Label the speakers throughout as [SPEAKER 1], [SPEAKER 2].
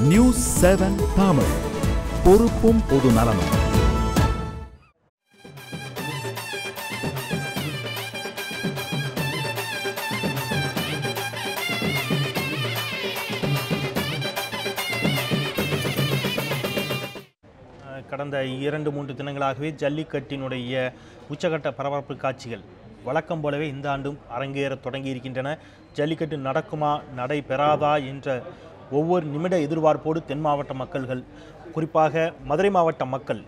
[SPEAKER 1] News 7 Tamil, பொறுப்பும் பொது நலமும்.
[SPEAKER 2] கடந்த 2-3 தினங்களாகவே ஜல்லிக்கட்டினுடைய உச்சகட்ட பரபரப்பு காட்சிகள் வழக்கம் போலவே இந்த ஆண்டும் அரங்கேற தொடங்கி இருக்கின்றன. ஜல்லிக்கட்டு நடக்குமா நடைபெறாதா என்ற ஒவ்வொரு நிமிட எதிர்பார்ப்போடு தென் மாவட்ட மக்கள்கள், குறிப்பாக மதுரை மாவட்ட மக்கள்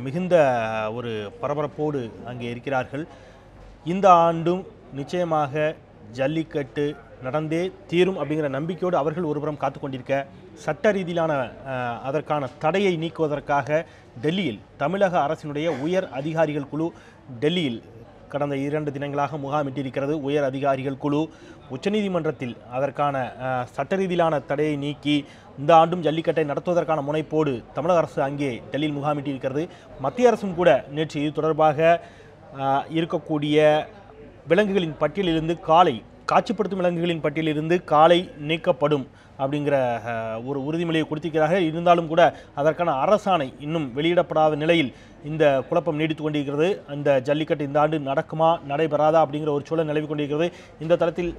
[SPEAKER 2] மிகுந்த ஒரு பரபரப்போடு அங்கே இருக்கிறார்கள். இந்த ஆண்டும் நிச்சயமாக ஜல்லிக்கட்டு நடந்தே தீரும் அப்படிங்கிற நம்பிக்கையோடு அவர்கள் ஒருபுறம் காத்து கொண்டிருக்க, சட்ட ரீதியிலான அதற்கான தடையை நீக்குவதற்காக டெல்லியில் தமிழக அரசினுடைய உயர் அதிகாரிகள் குழு டெல்லியில் கடந்த 2 தினங்களாக முகாமிட்டிருக்கிறது. உயர் அதிகாரிகள் குழு உச்சநீதிமன்றத்தில் அதற்கான சட்ட ரீதியிலான தடையை நீக்கி இந்த ஆண்டும் ஜல்லிக்கட்டை நடத்துவதற்கான முனைப்போடு தமிழக அரசு அங்கே டெல்லியில் முகாமிட்டிருக்கிறது. மத்திய அரசும் கூட நேற்று இது தொடர்பாக இருக்கக்கூடிய விலங்குகளின் பட்டியலிலிருந்து காட்சிப்படுத்தும் விலங்குகளின் பட்டியலிலிருந்து காளை நீக்கப்படும் அப்படிங்கிற ஒரு உறுதிமொழியை கொடுத்திருக்கிறார்கள். இருந்தாலும் கூட அதற்கான அரசாணை இன்னும் வெளியிடப்படாத நிலையில் இந்த குழப்பம் நீடித்து கொண்டிருக்கிறது. இந்த ஜல்லிக்கட்டு இந்த ஆண்டு நடக்குமா நடைபெறாதா அப்படிங்கிற ஒரு சூழல் நிலவி கொண்டிருக்கிறது. இந்த தளத்தில்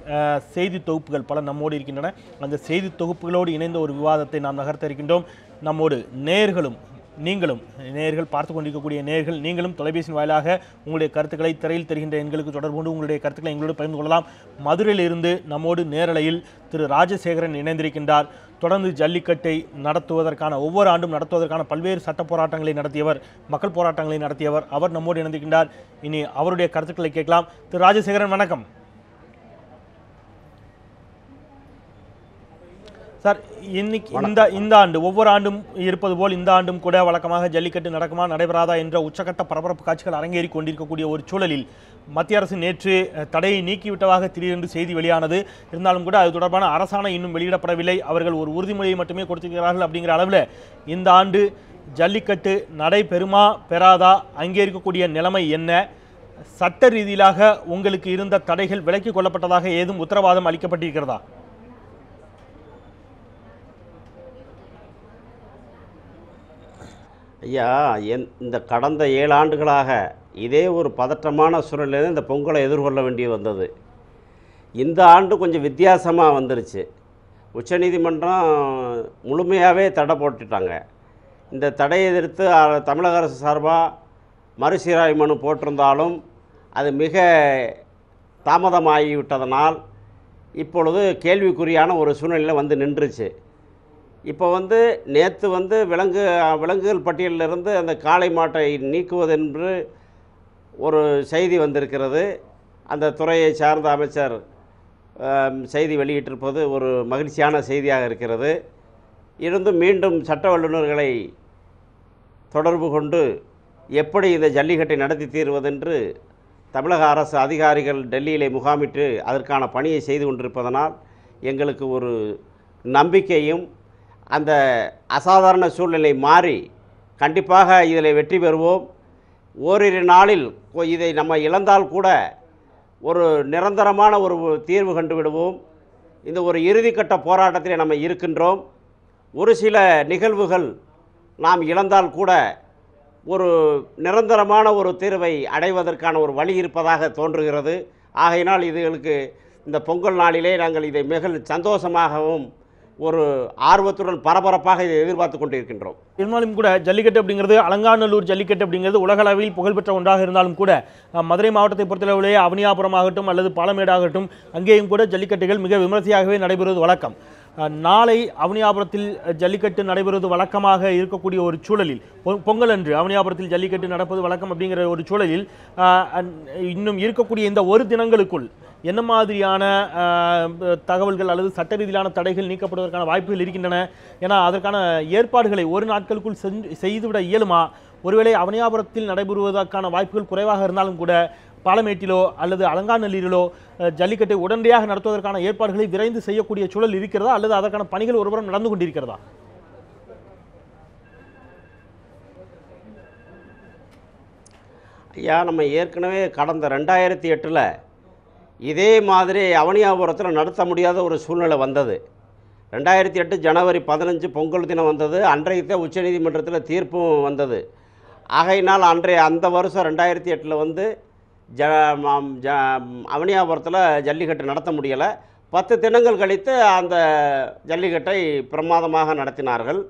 [SPEAKER 2] செய்தி தொகுப்புகள் பல நம்மோடு இருக்கின்றன. அந்த செய்தி தொகுப்புகளோடு இணைந்த ஒரு விவாதத்தை நாம் நகர்த்த இருக்கின்றோம். நம்மோடு நேயர்கள் பார்த்து கொண்டிருக்கக்கூடிய நேயர்கள், நீங்களும் தொலைபேசியின் வாயிலாக உங்களுடைய கருத்துக்களை திரையில் தெரிகின்ற எண்களுக்கு தொடர்பு கொண்டு உங்களுடைய கருத்துக்களை எங்களோடு பகிர்ந்து கொள்ளலாம். மதுரையிலிருந்து நம்மோடு நேரலையில் திரு ராஜசேகரன் இணைந்திருக்கின்றார். தொடர்ந்து ஜல்லிக்கட்டை நடத்துவதற்கான ஒவ்வொரு ஆண்டும் நடத்துவதற்கான பல்வேறு சட்ட போராட்டங்களை நடத்தியவர், மக்கள் போராட்டங்களை நடத்தியவர், அவர் நம்மோடு இணைந்திருக்கின்றார். இனி அவருடைய கருத்துக்களை கேட்கலாம். திரு ராஜசேகரன், வணக்கம் சார். இன்னைக்கு இந்த ஆண்டு ஒவ்வொரு ஆண்டும் இருப்பது போல் இந்த ஆண்டும் கூட வழக்கமாக ஜல்லிக்கட்டு நடக்குமா நடைபெறாதா என்ற உச்சகட்ட பரபரப்பு காட்சிகள் அரங்கேறி கொண்டிருக்கக்கூடிய ஒரு சூழலில் மத்திய அரசு நேற்று தடையை நீக்கிவிட்டதாக திடீரென்று செய்தி வெளியானது. இருந்தாலும் கூட அது தொடர்பான அரசாணை இன்னும் வெளியிடப்படவில்லை. அவர்கள் ஒரு உறுதிமொழியை மட்டுமே கொடுத்திருக்கிறார்கள். அப்படிங்கிற அளவில் இந்த ஆண்டு ஜல்லிக்கட்டு நடைபெறுமா பெறாதா, அங்கே இருக்கக்கூடிய நிலைமை என்ன, சட்ட ரீதியிலாக உங்களுக்கு இருந்த தடைகள் விலக்கிக் கொள்ளப்பட்டதாக ஏதும் உத்தரவாதம் அளிக்கப்பட்டிருக்கிறதா?
[SPEAKER 3] ஐயா, இந்த கடந்த 7 ஆண்டுகளாக இதே ஒரு பதற்றமான சூழலில் இந்த பொங்கலை எதிர்கொள்ள வேண்டி வந்தது. இந்த ஆண்டு கொஞ்சம் வித்தியாசமாக வந்துருச்சு. உச்சநீதிமன்றம் முழுமையாகவே தடை போட்டுட்டாங்க. இந்த தடையை எதிர்த்து தமிழக அரசு சார்பாக மறுசீராய்வு மனு போட்டிருந்தாலும் அது மிக தாமதமாகிவிட்டதனால் இப்பொழுது கேள்விக்குறியான ஒரு சூழ்நிலையில் வந்து நின்றுச்சு. இப்போ நேற்று விலங்குகள் பட்டியலிலிருந்து அந்த காளை மாட்டை நீக்குவதென்று ஒரு செய்தி வந்திருக்கிறது. அந்த துறையை சார்ந்த அமைச்சர் செய்தி வெளியிட்டிருப்பது ஒரு மகிழ்ச்சியான செய்தியாக இருக்கிறது. இருந்தும் மீண்டும் சட்ட வல்லுநர்களை தொடர்பு கொண்டு எப்படி இந்த ஜல்லிக்கட்டை நடத்தி தீர்வதென்று தமிழக அரசு அதிகாரிகள் டெல்லியிலே முகாமிட்டு அதற்கான பணியை செய்து கொண்டிருப்பதனால் எங்களுக்கு ஒரு நம்பிக்கையும், அந்த அசாதாரண சூழ்நிலை மாறி கண்டிப்பாக இதில் வெற்றி பெறுவோம். ஓரிரு நாளில் இதை நம்ம இழந்தால் கூட ஒரு நிரந்தரமான ஒரு தீர்வு கண்டுவிடுவோம். இந்த ஒரு இறுதிக்கட்ட போராட்டத்தில் நம்ம இருக்கின்றோம். ஒரு சில நிகழ்வுகள் நாம் இழந்தால் கூட ஒரு நிரந்தரமான ஒரு தீர்வை அடைவதற்கான ஒரு வழி இருப்பதாக தோன்றுகிறது. ஆகையினால் இதுகளுக்கு இந்த பொங்கல் நாளிலே நாங்கள் இதை மிக சந்தோஷமாகவும் ஒரு ஆர்வத்துடன் பரபரப்பாக இதை எதிர்பார்த்து கொண்டிருக்கின்றோம்.
[SPEAKER 2] இருந்தாலும் கூட ஜல்லிக்கட்டு அப்படிங்கிறது, அலங்காநல்லூர் ஜல்லிக்கட்டு அப்படிங்கிறது உலகளவில் புகழ்பெற்ற ஒன்றாக இருந்தாலும் கூட மதுரை மாவட்டத்தை பொறுத்தளவிலேயே அவனியாபுரம் ஆகட்டும் அல்லது பாலமேடாகட்டும் அங்கேயும் கூட ஜல்லிக்கட்டுகள் மிக விமர்சையாகவே நடைபெறுவது வழக்கம். நாளை அவனியாபுரத்தில் ஜல்லிக்கட்டு நடைபெறுவது வழக்கமாக இருக்கக்கூடிய ஒரு சூழலில், பொங்கல் அன்று அவனியாபுரத்தில் ஜல்லிக்கட்டு நடப்பது வழக்கம் அப்படிங்கிற ஒரு சூழலில் இன்னும் இருக்கக்கூடிய இந்த ஒரு தினங்களுக்குள் என்ன மாதிரியான தகவல்கள் அல்லது சட்ட ரீதியிலான தடைகள் நீக்கப்படுவதற்கான வாய்ப்புகள் இருக்கின்றன? ஏன்னா அதற்கான ஏற்பாடுகளை ஒரு நாட்களுக்குள் செய்துவிட இயலுமா? ஒருவேளை அவனியாபுரத்தில் நடைபெறுவதற்கான வாய்ப்புகள் குறைவாக இருந்தாலும் கூட பாலமேட்டிலோ அல்லது அலங்காநல்லூரிலோ ஜல்லிக்கட்டை உடனடியாக நடத்துவதற்கான ஏற்பாடுகளை விரைந்து செய்யக்கூடிய சூழல் இருக்கிறதா, அல்லது அதற்கான பணிகள் ஒருபுறம் நடந்து கொண்டிருக்கிறதா?
[SPEAKER 3] ஐயா, நம்ம ஏற்கனவே கடந்த 2008 இதே மாதிரி அவனியாபுரத்தில் நடத்த முடியாத ஒரு சூழ்நிலை வந்தது. 2008 ஜனவரி 15 பொங்கல் தினம் வந்தது. அன்றைக்கு உச்சநீதிமன்றத்தில் தீர்ப்பும் வந்தது. ஆகையினால் அந்த வருஷம் 2008 வந்து அவனியாபுரத்தில் ஜல்லிக்கட்டு நடத்த முடியலை. 10 தினங்கள் கழித்து அந்த ஜல்லிக்கட்டை பிரமாதமாக நடத்தினார்கள்.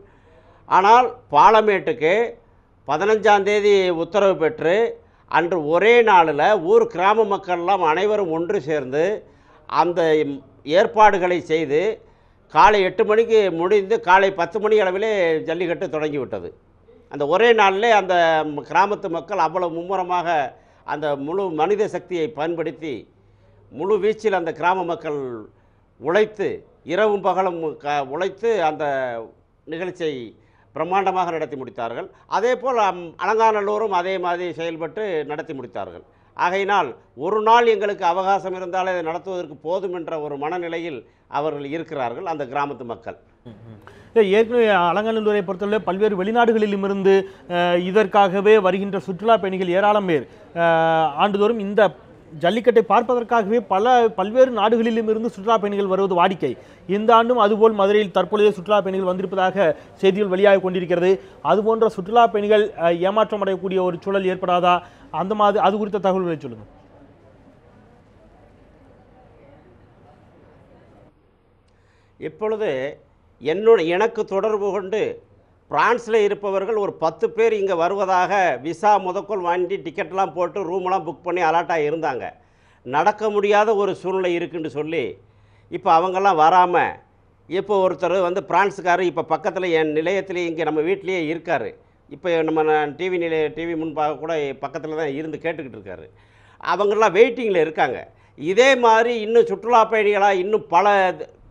[SPEAKER 3] ஆனால் பாலமேட்டுக்கு 15ஆம் தேதி உத்தரவு பெற்று அன்று ஒரே நாளில் ஊர் கிராம மக்கள்லாம் அனைவரும் ஒன்று சேர்ந்து அந்த ஏற்பாடுகளை செய்து காலை 8 மணிக்கு முடிந்து காலை 10 மணி அளவிலே ஜல்லிக்கட்டு தொடங்கிவிட்டது. அந்த ஒரே நாளிலே அந்த கிராமத்து மக்கள் அவ்வளவு மும்முரமாக அந்த முழு மனித சக்தியை பயன்படுத்தி முழு வீச்சில் அந்த கிராம மக்கள் உழைத்து இரவும் பகலும் உழைத்து அந்த நிகழ்ச்சியை பிரம்மாண்டமாக நடத்தி முடித்தார்கள். அதே போல் அலங்காநல்லூரும் அதே மாதிரி செயல்பட்டு நடத்தி முடித்தார்கள். ஆகையினால் ஒரு நாள் எங்களுக்கு அவகாசம் இருந்தாலே அதை நடத்துவதற்கு போதும் என்ற ஒரு மனநிலையில் அவர்கள் இருக்கிறார்கள் அந்த கிராமத்து மக்கள்.
[SPEAKER 2] ஏற்கனவே அலங்காநல்லூரை பொறுத்தவரை பல்வேறு வெளிநாடுகளிலும் இருந்து இதற்காகவே வருகின்ற சுற்றுலா பயணிகள் ஏராளம் பேர் ஆண்டுதோறும் இந்த ஜல்லிக்கட்டை பார்ப்பதற்காகவே பல்வேறு நாடுகளிலும் இருந்து சுற்றுலா பயணிகள் வருவது வாடிக்கை. இந்த ஆண்டும் அதுபோல் மதுரையில் தற்பொழுது சுற்றுலா பயணிகள் வந்திருப்பதாக செய்திகள் வெளியாக கொண்டிருக்கிறது. அதுபோன்ற சுற்றுலா பயணிகள் ஏமாற்றம் அடையக்கூடிய ஒரு சூழல் ஏற்படாதா? அந்த மாதிரி அது குறித்த தகவல்களை சொல்லுங்கள்.
[SPEAKER 3] இப்பொழுது எனக்கு தொடர்பு கொண்டு பிரான்ஸில் இருப்பவர்கள் ஒரு 10 பேர் இங்கே வருவதாக விசா முதற்கொள் வாங்கி டிக்கெட்லாம் போட்டு ரூமெல்லாம் புக் பண்ணி அலாட்டாக இருந்தாங்க. நடக்க முடியாத ஒரு சூழ்நிலை இருக்குன்னு சொல்லி இப்போ அவங்கெல்லாம் வராமல் இப்போ ஒருத்தர் வந்து பிரான்ஸுக்காரர் இப்போ பக்கத்தில் என் நிலையத்திலே இங்கே நம்ம வீட்டிலேயே இருக்கார். இப்போ நம்ம டிவி முன்பாக கூட பக்கத்தில் தான் இருந்து கேட்டுக்கிட்டு இருக்காரு. அவங்கெல்லாம் வெயிட்டிங்கில் இருக்காங்க. இதே மாதிரி இன்னும் சுற்றுலா பயணிகளாக இன்னும்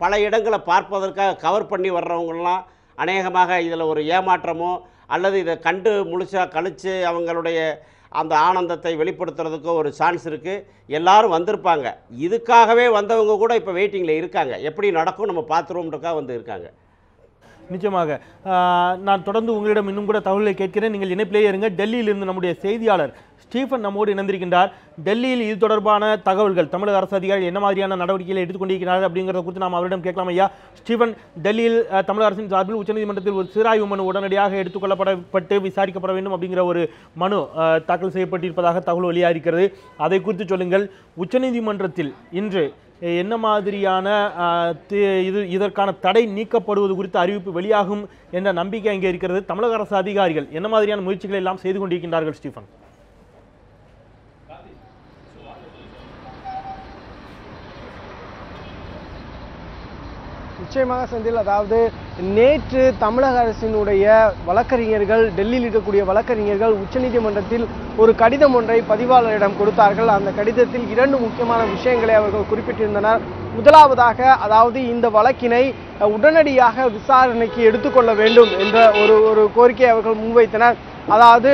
[SPEAKER 3] பல இடங்களை பார்ப்பதற்காக கவர் பண்ணி வர்றவங்களாம் அநேகமாக இதில் ஒரு ஏமாற்றமோ அல்லது இதை கண்டு முழுசாக கழித்து அவங்களுடைய அந்த ஆனந்தத்தை வெளிப்படுத்துறதுக்கோ ஒரு சான்ஸ் இருக்குது. எல்லாரும் வந்திருப்பாங்க. இதுக்காகவே வந்தவங்க கூட இப்போ வெயிட்டிங்கில் இருக்காங்க. எப்படி நடக்கும் நம்ம பார்த்துருவோம்ன்றக்காக வந்து இருக்காங்க.
[SPEAKER 2] நிச்சயமாக நான் தொடர்ந்து உங்களிடம் இன்னும் கூட தகவலை கேட்கிறேன். நீங்கள் இணைப்பிலேயே இருங்க. டெல்லியிலிருந்து நம்முடைய செய்தியாளர் ஸ்டீஃபன் நம்மோடு இணைந்திருக்கின்றார். டெல்லியில் இது தொடர்பான தகவல்கள் தமிழக அரசு அதிகாரிகள் என்ன மாதிரியான நடவடிக்கைகளை எடுத்துக்கொண்டிருக்கிறார்கள் அப்படிங்கிறத குறித்து நாம் அவரிடம் கேட்கலாம். ஐயா ஸ்டீஃபன், டெல்லியில் தமிழக அரசின் சார்பில் உச்சநீதிமன்றத்தில் ஒரு சீராய்வு மனு உடனடியாக எடுத்துக்கொள்ளப்பட்டு விசாரிக்கப்பட வேண்டும் அப்படிங்கிற ஒரு மனு தாக்கல் செய்யப்பட்டிருப்பதாக தகவல் வெளியாக இருக்கிறது. அதை குறித்து சொல்லுங்கள். உச்சநீதிமன்றத்தில் இன்று என்ன மாதிரியான இதற்கான தடை நீக்கப்படுவது குறித்து அறிவிப்பு வெளியாகும் என்ற நம்பிக்கை அங்கே இருக்கிறது. தமிழக அரசு அதிகாரிகள் என்ன மாதிரியான முயற்சிகளை எல்லாம் செய்து கொண்டிருக்கின்றார்கள் ஸ்டீஃபன்?
[SPEAKER 4] நிச்சயமாக செந்தில், அதாவது நேற்று தமிழக அரசினுடைய வழக்கறிஞர்கள், டெல்லியில் இருக்கக்கூடிய வழக்கறிஞர்கள் உச்சநீதிமன்றத்தில் ஒரு கடிதம் ஒன்றை பதிவாளரிடம் கொடுத்தார்கள். அந்த கடிதத்தில் 2 முக்கியமான விஷயங்களை அவர்கள் குறிப்பிட்டிருந்தனர். முதலாவதாக, அதாவது இந்த வழக்கினை உடனடியாக விசாரணைக்கு எடுத்துக்கொள்ள வேண்டும் என்ற ஒரு கோரிக்கை அவர்கள் முன்வைத்தனர். அதாவது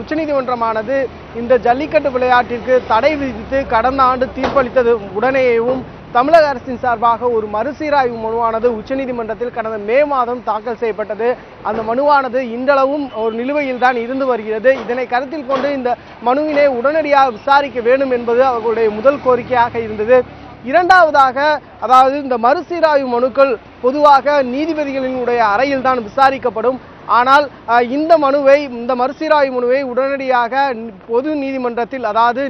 [SPEAKER 4] உச்சநீதிமன்றமானது இந்த ஜல்லிக்கட்டு விளையாட்டிற்கு தடை விதித்து கடந்த ஆண்டு தீர்ப்பளித்தது உடனேயும் தமிழக அரசின் சார்பாக ஒரு மறுசீராய்வு மனுவானது உச்சநீதிமன்றத்தில் கடந்த மே மாதம் தாக்கல் செய்யப்பட்டது. அந்த மனுவானது இன்றளவும் ஒரு நிலுவையில் தான் இருந்து வருகிறது. இதனை கருத்தில் கொண்டு இந்த மனுவினை உடனடியாக விசாரிக்க வேண்டும் என்பது அவர்களுடைய முதல் கோரிக்கையாக இருந்தது. இரண்டாவதாக, அதாவது இந்த மறுசீராய்வு மனுக்கள் பொதுவாக நீதிபதிகளினுடைய அறையில் தான் விசாரிக்கப்படும். ஆனால் இந்த மறுசீராய்வு மனுவை உடனடியாக பொது நீதிமன்றத்தில், அதாவது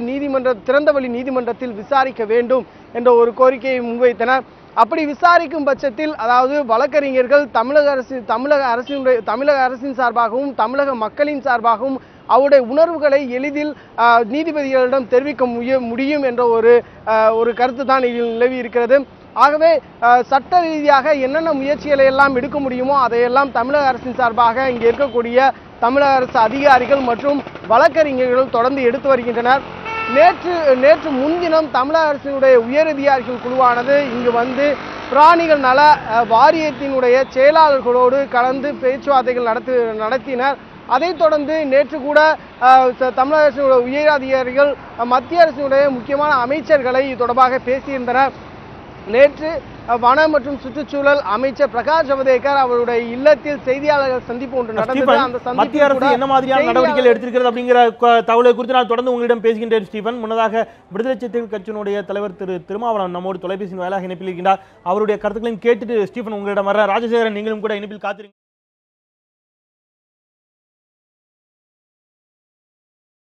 [SPEAKER 4] திறந்தவெளி நீதிமன்றத்தில் விசாரிக்க வேண்டும் என்ற ஒரு கோரிக்கையை முன்வைத்தனர். அப்படி விசாரிக்கும் பட்சத்தில், அதாவது வழக்கறிஞர்கள் தமிழக அரசின் சார்பாகவும் தமிழக மக்களின் சார்பாகவும் அவருடைய உணர்வுகளை எளிதில் நீதிபதிகளிடம் தெரிவிக்க முடியும் என்ற ஒரு கருத்து தான் இதில் நிலவி இருக்கிறது. ஆகவே சட்ட ரீதியாக என்னென்ன முயற்சிகளை எல்லாம் எடுக்க முடியுமோ அதையெல்லாம் தமிழக அரசின் சார்பாக இங்கே இருக்கக்கூடிய தமிழக அரசு அதிகாரிகள் மற்றும் வழக்கறிஞர்கள் தொடர்ந்து எடுத்து வருகின்றனர். நேற்று முன்தினம் தமிழக அரசினுடைய உயரதிகாரிகள் குழுவானது இங்கு வந்து பிராணிகள் நல வாரியத்தினுடைய செயலாளர்களோடு கலந்து பேச்சுவார்த்தைகள் நடத்தினர். அதைத் தொடர்ந்து நேற்று கூட தமிழக அரசினுடைய உயர் அதிகாரிகள் மத்திய அரசினுடைய முக்கியமான அமைச்சர்களை தொடர்பாக பேசியிருந்தனர். நேற்று வன மற்றும் சுற்றுச்சூழல் அமைச்சர் பிரகாஷ் ஜவடேகர் அவருடைய இல்லத்தில் செய்தியாளர்கள் சந்திப்பு ஒன்று நடந்தது. அந்த
[SPEAKER 2] மத்திய அரசு என்ன மாதிரியான நடவடிக்கைகள் எடுத்திருக்கிறது அப்படிங்கிற தகவலை குறித்து நான் தொடர்ந்து உங்களிடம் பேசுகின்றேன் ஸ்டீபன். முன்னதாக விடுதலை சிறுத்தைகள் கட்சியினுடைய தலைவர் திருமாவளவன் நம்மோடு தொலைபேசியின் வாயிலாக இணைப்பில் இருக்கின்றார். அவருடைய கருத்துக்களையும் கேட்டுட்டு ஸ்டீபன் உங்களிடம் வர ராஜசேகரன் நீங்களும் கூட இணைப்பில் காத்திருங்க.